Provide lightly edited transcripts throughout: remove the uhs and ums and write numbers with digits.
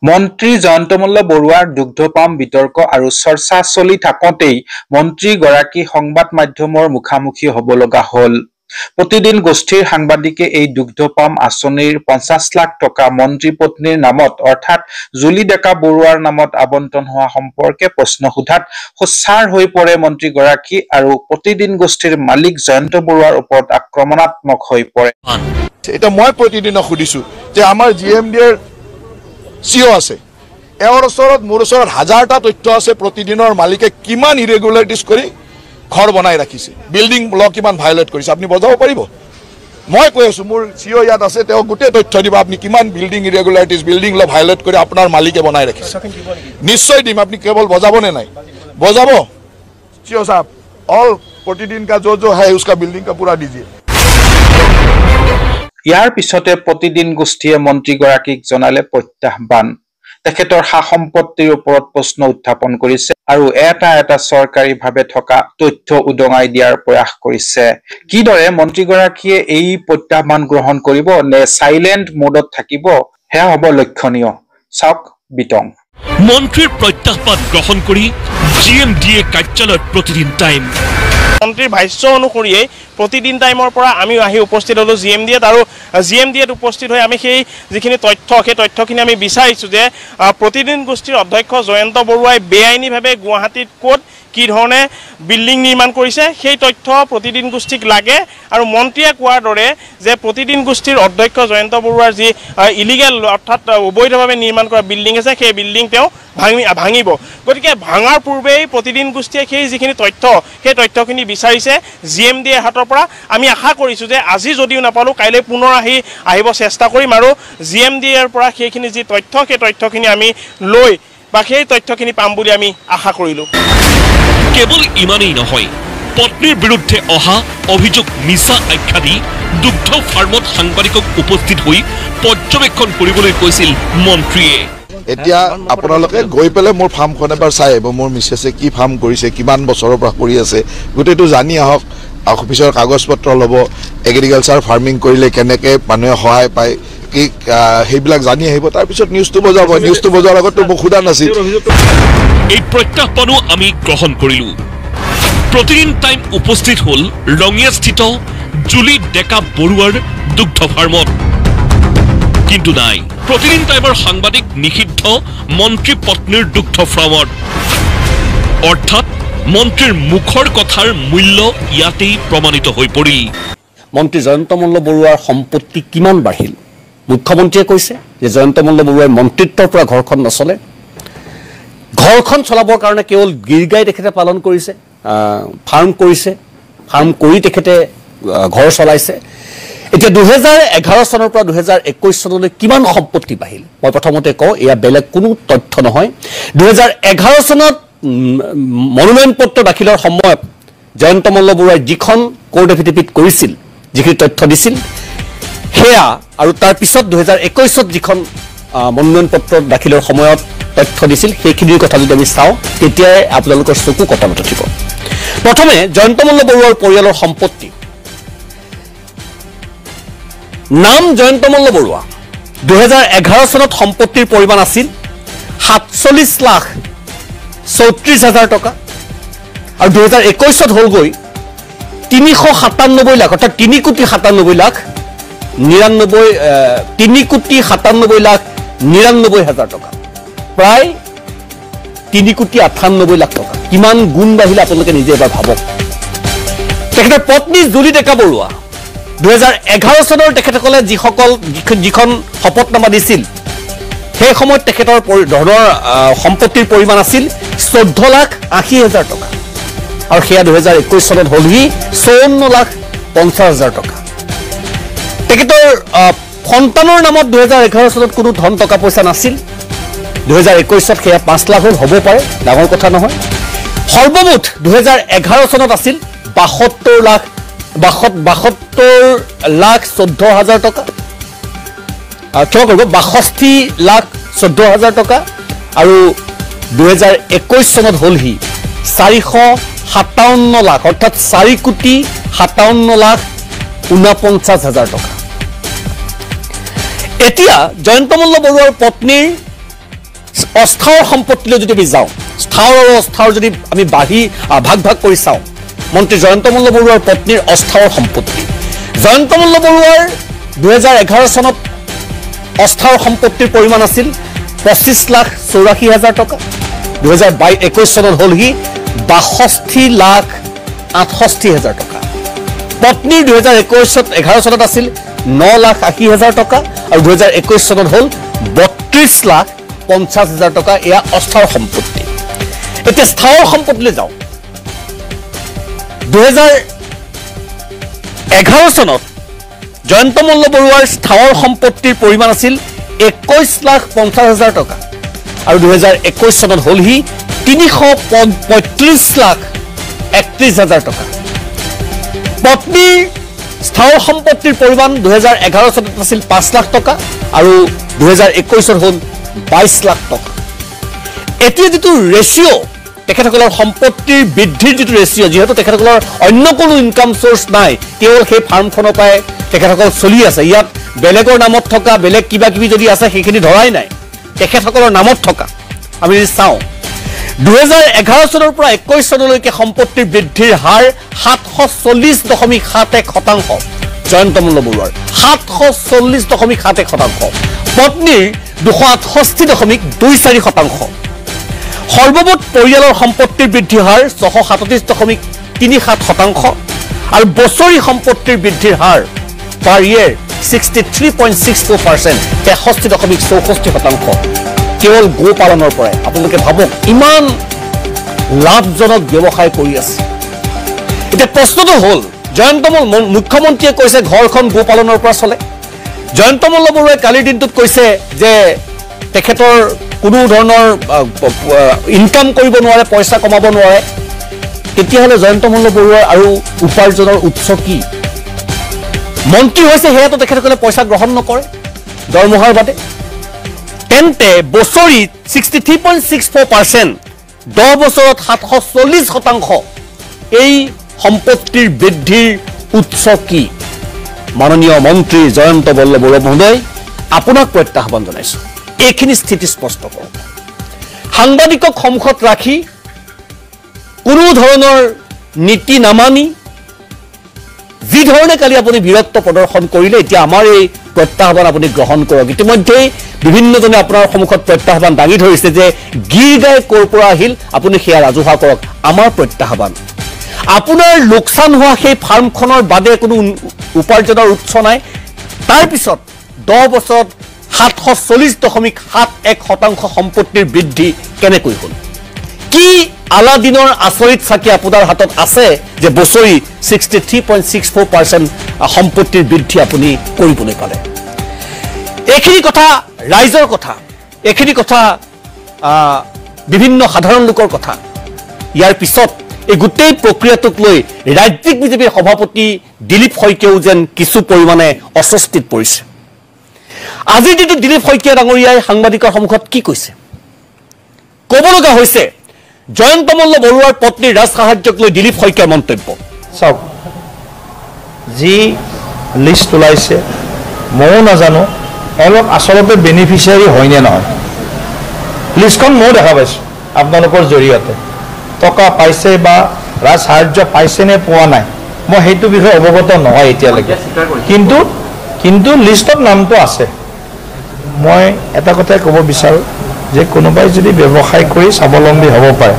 মন্ত্ৰী জয়ন্ত মল্ল বৰুৱাৰ দুগ্ধপাম বিতৰ্ক আৰু চৰ্চা চলি থাকোঁতেই মন্ত্ৰীগৰাকী সংবাদ মাধ্যমৰ মুখামুখি হ'ব লগা হ'ল। প্ৰতিদিন গোষ্ঠীৰ সাংবাদিকে এই দুগ্ধপাম আঁচনিৰ 50 লাখ টকা মন্ত্ৰী পত্নীৰ নামত অৰ্থাৎ জুলি ডেকা বৰুৱাৰ নামত আবণ্টন হোৱা সম্পৰ্কে প্ৰশ্ন সোধাত সোচ্চাৰ হৈ পৰে মন্ত্ৰীগৰাকী আৰু প্ৰতিদিন গোষ্ঠীৰ মালিক জয়ন্ত বৰুৱাৰ ওপৰত আক্ৰমণাত্মক হৈ পৰে। এটা মই প্ৰতিদিনক সুধিছো যে আমাৰ জিএমডিৰ সিও আছে এওঁৰ ওচৰত মোৰ ওচৰত হাজাৰটা তথ্য আছে প্ৰতিদিনৰ মালিকে কিমান ইৰেগুলাৰিটিজ কৰি ঘৰ বনাই ৰাখিছে, বিল্ডিং ল কিমান ভায়োলেট কৰিছে আপুনি বজাব পাৰিব। মই কৈ আছো মোৰ সিও ইয়াত আছে, তেওঁ গোটেই তথ্য দিব আপুনি কিমান বিল্ডিং ইৰেগুলাৰিটিজ বিল্ডিং ল ভায়োলেট কৰি আপোনাৰ মালিকে বনাই ৰাখিছে। নিশ্চয় দিম, আপুনি কেৱল বজাবনে নাই বজাব। সিও সাহেব অল প্ৰতিদিন কা जो है उसका बिल्डिंग का पूरा दीजिए। ইয়াৰ পিছতে প্ৰতিদিন গোষ্ঠীয়ে মন্ত্ৰীগৰাকীক জনালে প্ৰত্যাহ্বান। তেখেতৰ সা সম্পত্তিৰ ওপৰত প্ৰশ্ন উত্থাপন কৰিছে আৰু এটা চৰকাৰীভাৱে থকা তথ্য উদঙাই দিয়াৰ প্ৰয়াস কৰিছে। কিদৰে মন্ত্ৰীগৰাকীয়ে এই প্ৰত্যাহ্বান গ্ৰহণ কৰিব নে সাইলেণ্ট মোডত থাকিব সেয়া হ'ব লক্ষণীয়। চাওক বিতং। মন্ত্ৰীৰ প্ৰত্যাহ্বান গ্ৰহণ কৰি জিএমডিএ কাৰ্যালয়ত প্ৰতিদিন টাইম। মন্ত্ৰীৰ ভাষ্য অনুসৰিয়ে প্ৰতিদিন টাইমৰ পৰা আমি আহি উপস্থিত হ'লোঁ জিএমডিএত আৰু জিএমডিএত উপস্থিত হৈ আমি সেই যিখিনি তথ্য সেই তথ্যখিনি আমি বিচাৰিছোঁ যে প্ৰতিদিন গোষ্ঠীৰ অধ্যক্ষ জয়ন্ত বৰুৱাই বেআইনীভাৱে গুৱাহাটীত ক'ত কি ধৰণে বিল্ডিং নিৰ্মাণ কৰিছে সেই তথ্য প্ৰতিদিন গোষ্ঠীক লাগে আৰু মন্ত্ৰীয়ে কোৱাৰ দৰে যে প্ৰতিদিন গোষ্ঠীৰ অধ্যক্ষ জয়ন্ত বৰুৱাৰ যি ইলিগেল অৰ্থাৎ অবৈধভাৱে নিৰ্মাণ কৰা বিল্ডিং আছে সেই বিল্ডিং তেওঁ ভাঙিব। গতিকে ভাঙাৰ পূৰ্বেই প্ৰতিদিন গোষ্ঠীয়ে সেই যিখিনি তথ্য সেই তথ্যখিনি বিচাৰিছে জিএমডিএৰ হাতৰ পৰা। আমি আশা কৰিছোঁ যে আজি যদিও নাপালোঁ কাইলৈ পুনৰ আহিব চেষ্টা কৰিম আৰু জিএমডিএৰ পৰা সেইখিনি যি তথ্য সেই তথ্যখিনি আমি লৈ বা সেই তথ্যখিনি পাম বুলি আমি আশা কৰিলোঁ। কেৱল ইমানেই নহয়, পত্নীৰ বিৰুদ্ধে অহা অভিযোগ মিছা আখ্যা দি দুগ্ধ ফাৰ্মত সাংবাদিকক উপস্থিত হৈ পৰ্যবেক্ষণ কৰিবলৈ কৈছিল মন্ত্ৰীয়ে। এতিয়া আপোনালোকে গৈ পেলাই মোৰ ফাৰ্মখন এবাৰ চাই আহিব, মোৰ মিছেছে কি ফাৰ্ম কৰিছে, কিমান বছৰৰ পৰা কৰি আছে, গোটেইটো জানি আহক। অফিচৰ কাগজ পত্ৰ ল'ব, এগ্ৰিকালচাৰ ফাৰ্মিং কৰিলে কেনেকৈ মানুহে সহায় পায় কি সেইবিলাক জানি আহিব, তাৰপিছত নিউজটো বজাব। নিউজটো বজোৱাৰ আগততো মোক সোধা নাছিল। এই প্ৰত্যাহ্বানো আমি গ্ৰহণ কৰিলোঁ। প্ৰতিদিন টাইম উপস্থিত হ'ল ৰঙিয়াস্থিত জুলি ডেকা বৰুৱাৰ দুগ্ধ ফাৰ্মত। কিন্তু নাই, প্ৰতিদিন টাইমৰ সাংবাদিক নিষিদ্ধ মন্ত্ৰী পত্নীৰ দুগ্ধ ফাৰ্মত। অৰ্থাৎ মন্ত্ৰীৰ মুখৰ কথাৰ মূল্য ইয়াতেই প্ৰমাণিত হৈ পৰিল। মন্ত্ৰী জয়ন্ত মল্ল বৰুৱাৰ সম্পত্তি কিমান বাঢ়িল? মুখ্যমন্ত্ৰীয়ে কৈছে যে জয়ন্ত মল্ল বৰুৱাই মন্ত্ৰিত্বৰ পৰা ঘৰখন নচলে, ঘৰখন চলাবৰ কাৰণে কেৱল গিৰগাই তেখেতে পালন কৰিছে, ফাৰ্ম কৰিছে, ফাৰ্ম কৰি তেখেতে ঘৰ চলাইছে। এতিয়া 2011 চনৰ পৰা 2021 চনলৈ কিমান সম্পত্তি বাঢ়িল? মই প্ৰথমতে কওঁ এয়া বেলেগ কোনো তথ্য নহয়। 2011 চনত মনোনয়ন পত্ৰ দাখিলৰ সময়ত জয়ন্ত মল্ল বৰুৱাই যিখন কোৰ্ট এফিডেভিট কৰিছিল, যিখিনি তথ্য দিছিল সেয়া আৰু তাৰ পিছত 2021 যিখন মনোনয়ন পত্ৰ দাখিলৰ সময়ত তথ্য দিছিল সেইখিনিৰ কথা যদি আমি চাওঁ তেতিয়াই আপোনালোকৰ চকু কঁপালত উঠিব। প্ৰথমে জয়ন্ত মল্ল বৰুৱাৰ পৰিয়ালৰ সম্পত্তি। নাম জয়ন্ত মল্ল বৰুৱা। 2011 চনত সম্পত্তিৰ পৰিমাণ আছিল 47,34,000 টকা আৰু 2021 হ'লগৈ 397 লাখ অৰ্থাৎ 3,97,99,000 টকা, প্ৰায় 3,98,00,000 টকা। কিমান গুণ বাঢ়িলে আপোনালোকে নিজে এবাৰ ভাবক। তেখেতৰ পত্নী জুলি ডেকা বৰুৱা 2011 চনৰ তেখেতসকলে যিখন শপতনামা দিছিল সেই সময়ত তেখেতৰ ধনৰ সম্পত্তিৰ পৰিমাণ আছিল 14,80,000 টকা আৰু সেয়া 2021 চনত হ'লহি 54,50,000 টকা। তেখেতৰ সন্তানৰ নামত 2011 চনত কোনো ধন টকা পইচা নাছিল, 2021 সেয়া 5 লাখ হ'ব পাৰে, ডাঙৰ কথা নহয়। সৰ্বমুঠ 2011 চনত আছিল 72,14,000 টকা, ক্ষমা কৰিব 62,14,000 টকা আৰু 2021 চনত হ'লহি 457 লাখ অৰ্থাৎ 4,57,49,000 টকা। এতিয়া জয়ন্ত মল্ল বৰুৱাৰ পত্নীৰ অস্থাৱৰ সম্পত্তিলৈ যদি আমি যাওঁ, স্থাৱৰ আৰু অস্থাৱৰ যদি আমি ভাগ কৰি চাওঁ, মন্ত্ৰী জয়ন্ত মল্ল বৰুৱাৰ পত্নীৰ অস্থাৱৰ সম্পত্তি, জয়ন্ত মল্ল বৰুৱাৰ 2011 চনত অস্থাৱৰ সম্পত্তিৰ পৰিমাণ আছিল 25,84,000 টকা। 2021 চনত হ'ল সি 62,68,000 টকা। পত্নীৰ 2011 চনত আছিল 9,80,000 টকা আৰু 2021 চনত হ'ল 32,50,000 টকা। এয়া অস্থাৱৰ সম্পত্তি। এতিয়া স্থাৱৰ সম্পত্তিলৈ যাওঁ। 2011 চনত জয়ন্ত মল্ল বৰুৱাৰ স্থাৱৰ সম্পত্তিৰ পৰিমাণ আছিল 21,50,000 টকা আৰু 2021 চনত হ'ল সি 335,31,000 টকা। পত্নীৰ স্থাৱৰ সম্পত্তিৰ পৰিমাণ 2011 চনত আছিল 5 লাখ টকা আৰু 2021 চনত হ'ল 22 লাখ টকা। এতিয়া যিটো ৰেচিঅ' তেখেতসকলৰ সম্পত্তিৰ বৃদ্ধিৰ যিটো ৰেচিঅ', যিহেতু তেখেতসকলৰ অন্য কোনো ইনকাম চ'ৰ্চ নাই, কেৱল সেই ফাৰ্মখনৰ পৰাই তেখেতসকল চলি আছে। ইয়াত বেলেগৰ নামত থকা বেলেগ কিবা কিবি যদি আছে সেইখিনি ধৰাই নাই, তেখেতসকলৰ নামত থকা আমি যদি চাওঁ 2011 চনৰ পৰা 21 চনলৈকে সম্পত্তিৰ বৃদ্ধিৰ হাৰ 740.71%। জয়ন্ত মল্ল বৰুৱাৰ 740.71%, পত্নীৰ 268.24%। সৰ্বমুঠ পৰিয়ালৰ সম্পত্তিৰ বৃদ্ধিৰ হাৰ 637.37% আৰু বছৰি সম্পত্তিৰ বৃদ্ধিৰ হাৰ পাৰ ইয়েৰ 63.64%, 63.64%। কেৱল গো পালনৰ পৰাই আপোনালোকে ভাবক ইমান লাভজনক ব্যৱসায় কৰি আছে। এতিয়া প্ৰশ্নটো হ'ল, জয়ন্ত মুখ্যমন্ত্ৰীয়ে কৈছে ঘৰখন গো পালনৰ পৰা চলে। জয়ন্ত মল্ল বৰুৱাই কালিৰ দিনটোত কৈছে যে তেখেতৰ কোনো ধৰণৰ ইনকাম কৰিব নোৱাৰে, পইচা কমাব নোৱাৰে। তেতিয়াহ'লে জয়ন্ত মল্ল বৰুৱাৰ আৰু উপাৰ্জনৰ উৎস কি? মন্ত্ৰী হৈছে সেয়াতো তেখেতসকলে পইচা গ্ৰহণ নকৰে দৰমহাৰ বাদে। তেন্তে বছৰি 63.64%, 10 বছৰত 740% এই সম্পত্তিৰ বৃদ্ধিৰ উৎস কি? মাননীয় মন্ত্ৰী জয়ন্ত মল্ল বৰুৱা মহোদয়, আপোনাক প্ৰত্যাহ্বান জনাইছোঁ, এইখিনি স্থিতি স্পষ্ট কৰক। সাংবাদিকক সন্মুখত ৰাখি কোনো ধৰণৰ নীতি নামানি যি ধৰণে কালি আপুনি বীৰত্ব প্ৰদৰ্শন কৰিলে, এতিয়া আমাৰ এই প্ৰত্যাহ্বান আপুনি গ্ৰহণ কৰক। ইতিমধ্যেই বিভিন্নজনে আপোনাৰ সন্মুখত প্ৰত্যাহ্বান দাঙি ধৰিছে যে গীৰ গাই ক'ৰ পৰা আহিল, আপুনি সেয়া ৰাজহুৱা কৰক। আমাৰ প্ৰত্যাহ্বান, আপোনাৰ লোকচান হোৱা সেই ফাৰ্মখনৰ বাদে কোনো উপাৰ্জনৰ উৎস নাই। তাৰপিছত 10 বছৰত 740.71% সম্পত্তিৰ বৃদ্ধি কেনেকৈ হ'ল? কি আলাদিনৰ আচৰিত চাকি আপোনাৰ হাতত আছে যে বছৰি 63.64% সম্পত্তিৰ বৃদ্ধি আপুনি কৰিবলৈ পালে? এইখিনি কথা ৰাইজৰ কথা, এইখিনি কথা বিভিন্ন সাধাৰণ লোকৰ কথা। ইয়াৰ পিছত এই গোটেই প্ৰক্ৰিয়াটোক লৈ ৰাজ্যিক বিজেপিৰ সভাপতি দিলীপ শইকীয়াও যেন কিছু পৰিমাণে অস্বস্তিত পৰিছে। আজিৰ দিনটোত দিলীপ শইকীয়া ডাঙৰীয়াই সাংবাদিকৰ সন্মুখত কি কৈছে? ক'ব লগা হৈছে জয়ন্ত মল্ল বৰুৱাৰ পত্নীৰ ৰাজ সাহায্যক লৈ দিলীপ শইকীয়াৰ মন্তব্য। চাওক, যি লিষ্ট ওলাইছে ময়ো নাজানো এওঁলোক আচলতে বেনিফিচিয়াৰী হয়নে নহয়। লিষ্টখন ময়ো দেখা পাইছোঁ আপোনালোকৰ জৰিয়তে। টকা পাইছে বা ৰাজ সাহায্য পাইছে নে পোৱা নাই মই সেইটো বিষয়ে অৱগত নহয় এতিয়ালৈকে, কিন্তু লিষ্টত নামটো আছে। মই এটা কথাই ক'ব বিচাৰোঁ যে কোনোবাই যদি ব্যৱসায় কৰি স্বাৱলম্বী হ'ব পাৰে,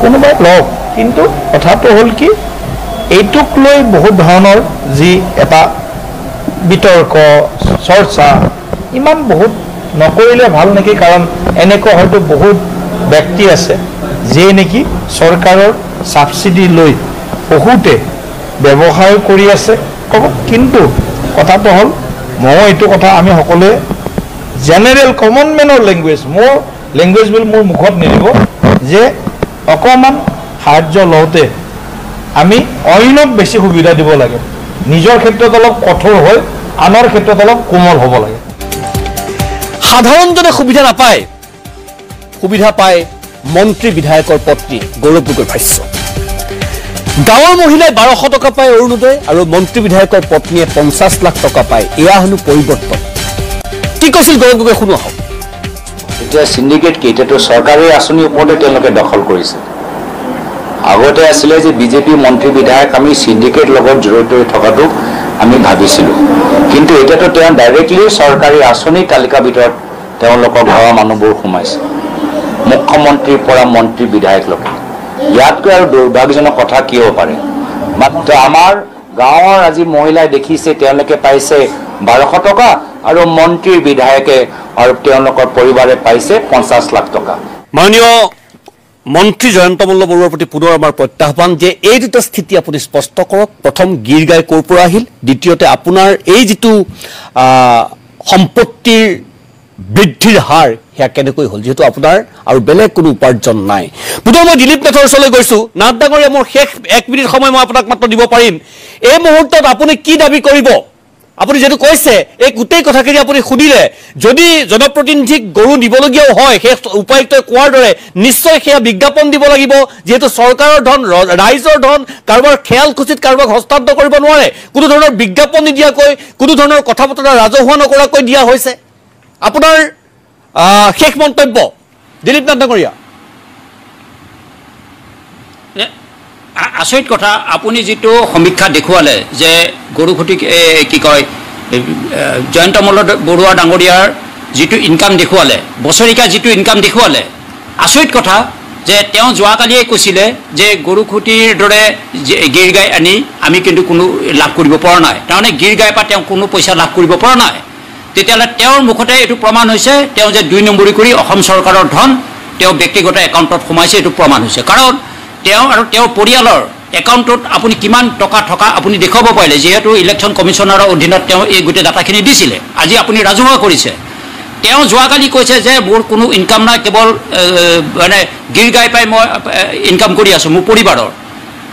কোনোবাই লওক, কিন্তু কথাটো হ'ল কি, এইটোক লৈ বহুত ধৰণৰ যি এটা বিতৰ্ক চৰ্চা ইমান বহুত নকৰিলে ভাল নেকি? কাৰণ এনেকুৱা হয়তো বহুত ব্যক্তি আছে যিয়ে নেকি চৰকাৰৰ ছাবচিডি লৈ বহুতে ব্যৱসায় কৰি আছে। কিন্তু কথাটো হ'ল, মই এইটো কথা আমি সকলোৱে জেনেৰেল কমন মেনৰ লেংগুৱেজ, মোৰ লেংগুৱেজ বুলি মোৰ মুখত নিদিব যে অকণমান সাহায্য লওঁতে আমি অইনক বেছি সুবিধা দিব লাগে। নিজৰ ক্ষেত্ৰত অলপ কঠোৰ হৈ আনৰ ক্ষেত্ৰত অলপ কোমল হ'ব লাগে। সাধাৰণজনে সুবিধা নাপায়, সুবিধা পায় মন্ত্ৰী বিধায়কৰ পত্নী গৌৰৱ গগৈ ভাষ্য। গাঁৱৰ মহিলাই 1200 টকা পায় অৰুণোদয় আৰু মন্ত্ৰী বিধায়কৰ পত্নীয়ে 50 লাখ টকা পায়। এয়া হেনো পৰিৱৰ্তন। কি কৈছিল গৌৰৱ গগৈ শুনো আহক। এতিয়া সিন্ডিকেট কি এতিয়াতো চৰকাৰী আঁচনিৰ ওপৰতে তেওঁলোকে দখল কৰিছে আগতে আছিলে যে বিজেপি মন্ত্ৰী বিধায়ক আমি সিন্ডিকেট লগত জড়িত হৈ থকাটো আমি ভাবিছিলোঁ কিন্তু এতিয়াতো তেওঁ ডাইৰেক্টলি চৰকাৰী আঁচনিৰ তালিকাৰ ভিতৰত তেওঁলোকৰ ঘৰৰ মানুহবোৰ সোমাইছে মুখ্যমন্ত্ৰীৰ পৰা মন্ত্ৰী বিধায়কলৈকে ইয়াতকৈ আৰু দুৰ্ভাগ্যজনক কথা কি হ'ব পাৰে মাত্ৰ আমাৰ গাঁৱৰ আজি মহিলাই দেখিছে তেওঁলোকে পাইছে 1200 টকা আৰু মন্ত্ৰীৰ বিধায়কে আৰু তেওঁলোকৰ পৰিবাৰে পাইছে 50 লাখ টকা মাননীয় মন্ত্ৰী জয়ন্ত মল্ল বৰুৱাৰ প্ৰতি পুনৰ আমাৰ প্ৰত্যাহ্বান যে এই দুটা স্থিতি আপুনি স্পষ্ট কৰক প্ৰথম গীৰ গাই ক'ৰ পৰা আহিল দ্বিতীয়তে আপোনাৰ এই যিটো সম্পত্তিৰ বৃদ্ধিৰ হাৰ সেয়া কেনেকৈ হ'ল যেহেতু আপোনাৰ আৰু বেলেগ কোনো উপাৰ্জন নাই পুনৰ মই দিলীপ নাথৰ ওচৰলৈ গৈছোঁ নাথ ডাঙৰীয়া মোৰ শেষ 1 মিনিট সময় মই আপোনাক মাত্ৰ দিব পাৰিম এই মুহূৰ্তত আপুনি কি দাবী কৰিব আপুনি যেটো কৈছে এই গোটেই কথাখিনি আপুনি শুনিলে যদি জনপ্ৰতিনিধিক গৰু দিবলগীয়াও হয় সেই উপায়ুক্তই কোৱাৰ দৰে নিশ্চয় সেয়া বিজ্ঞাপন দিব লাগিব যেহেতু চৰকাৰৰ ধন ৰাইজৰ ধন কাৰোবাৰ খেয়াল খুচিত কাৰোবাক হস্তান্তৰ কৰিব নোৱাৰে কোনো ধৰণৰ বিজ্ঞাপন নিদিয়াকৈ কোনো ধৰণৰ কথা বতৰা ৰাজহুৱা নকৰাকৈ দিয়া হৈছে আপোনাৰ শেষ মন্তব্য দিলীপ নাথ ডাঙৰীয়া আচৰিত কথা আপুনি যেটো সমীক্ষা দেখুৱালে যে গৰুখুটি কি কয় জয়ন্ত মল্ল বৰুৱা ডাঙৰীয়াৰ যেটো ইনকাম দেখুৱালে বছৰিকা যেটো ইনকাম দেখুৱালে আচৰিত কথা যে তেওঁ যোৱাকালিয়ে কৈছিলে যে গৰুখুটিৰ দৰে গীৰ গাই আনি আমি কিন্তু কোনো লাভ কৰিব পৰা নাই তাৰমানে গীৰ গাইৰ পৰা তেওঁ কোনো পইচা লাভ কৰিব পৰা নাই তেতিয়ালে তেওঁৰ মুখতে এটো প্ৰমাণ হৈছে তেওঁ যে 2 নম্বৰী কৰি অসম চৰকাৰৰ ধন তেওঁ ব্যক্তিগত একাউণ্টত সোমাইছে এটো প্ৰমাণ হৈছে কাৰণ তেওঁ আৰু তেওঁৰ পৰিয়ালৰ একাউণ্টত আপুনি কিমান টকা থকা আপুনি দেখাব পাৰিলে যেহেতু ইলেকশ্যন কমিশনাৰৰ অধীনত তেওঁ এই গোটেই ডাটাখিনি দিছিলে আজি আপুনি ৰাজহুৱা কৰিছে তেওঁ যোৱাকালি কৈছে যে মোৰ কোনো ইনকাম নাই কেৱল মানে গীৰ গাই পাই মই ইনকাম কৰি আছোঁ মোৰ পৰিবাৰৰ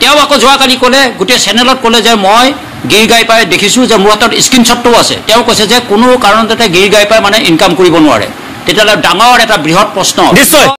তেওঁ আকৌ যোৱাকালি ক'লে গোটেই চেনেলত ক'লে যে মই গীৰ গাই পাই দেখিছোঁ যে মোৰ হাতত স্ক্ৰীনশ্বটটো আছে তেওঁ কৈছে যে কোনো কাৰণতে গীৰ গাই পাই মানে ইনকাম কৰিব নোৱাৰে তেতিয়াহ'লে ডাঙৰ এটা বৃহৎ প্ৰশ্ন নিশ্চয়